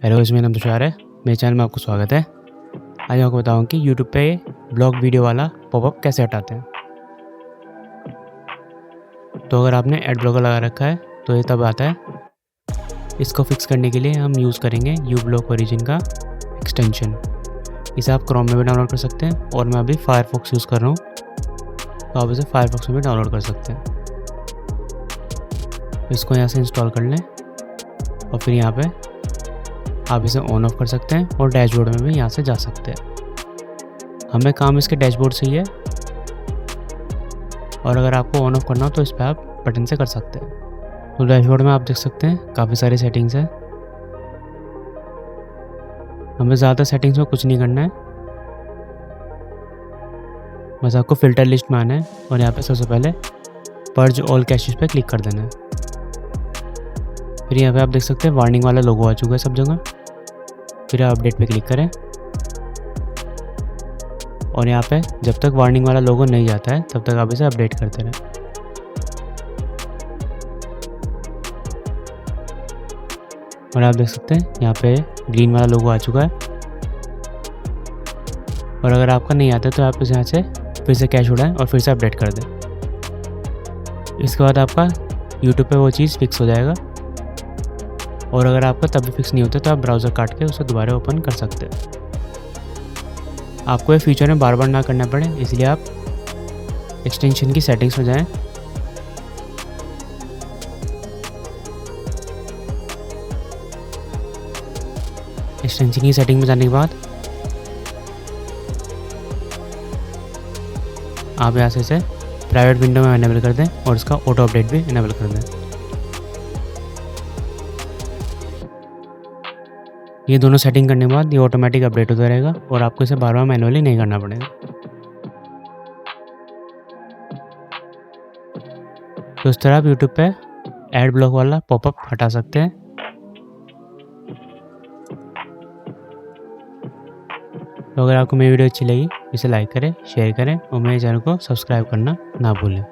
Hello, इसमें नाम तुषार है। मेरे चैनल में आपको स्वागत है। आज मैं आपको बताऊँ कि यूट्यूब पे ब्लॉग वीडियो वाला पॉपअप कैसे हटाते हैं। तो अगर आपने एड ब्लॉकर लगा रखा है तो ये तब आता है। इसको फिक्स करने के लिए हम यूज़ करेंगे यूब्लॉक ओरिजिन का एक्सटेंशन। इसे आप क्रोम में भी डाउनलोड कर सकते हैं और मैं अभी फायरफॉक्स यूज़ कर रहा हूँ, तो आप इसे फायरफॉक्स में भी डाउनलोड कर सकते हैं। इसको यहाँ से इंस्टॉल कर लें और फिर यहाँ पे आप इसे ऑन ऑफ कर सकते हैं और डैशबोर्ड में भी यहाँ से जा सकते हैं। हमें काम इसके डैशबोर्ड से ही है, और अगर आपको ऑन ऑफ करना हो तो इस पर आप बटन से कर सकते हैं। तो डैशबोर्ड में आप देख सकते हैं काफ़ी सारी सेटिंग्स हैं। हमें ज़्यादा सेटिंग्स में कुछ नहीं करना है, बस आपको फ़िल्टर लिस्ट में आना है और यहाँ पे सबसे पहले पर्ज ऑल कैशेस पे क्लिक कर देना है। फिर यहाँ पे आप देख सकते हैं वार्निंग वाला लोगो आ चुका है सब जगह। फिर आप अपडेट पे क्लिक करें और यहाँ पे जब तक वार्निंग वाला लोगो नहीं जाता है तब तक आप इसे अपडेट करते रहें। और आप देख सकते हैं यहाँ पे ग्रीन वाला लोगो आ चुका है। और अगर आपका नहीं आता तो आप इसे यहाँ से फिर से कैश उड़ाएं और फिर से अपडेट कर दें। इसके बाद आपका यूट्यूब पे वो चीज़ फिक्स हो जाएगा। और अगर आपका तब भी फिक्स नहीं होता तो आप ब्राउज़र काट के उसे दोबारा ओपन कर सकते हैं। आपको ये फीचर में बार बार ना करना पड़े, इसलिए आप एक्सटेंशन की सेटिंग्स में जाएं। एक्सटेंशन की सेटिंग में जाने के बाद आप यहाँ से इसे प्राइवेट विंडो में इनेबल कर दें और इसका ऑटो अपडेट भी इनेबल कर दें। ये दोनों सेटिंग करने के बाद ये ऑटोमेटिक अपडेट होता रहेगा और आपको इसे बार बार मैनुअली नहीं करना पड़ेगा। तो इस तरह आप यूट्यूब पे एड ब्लॉक वाला पॉपअप हटा सकते हैं। तो अगर आपको मेरी वीडियो अच्छी लगी इसे लाइक करें, शेयर करें और मेरे चैनल को सब्सक्राइब करना ना भूलें।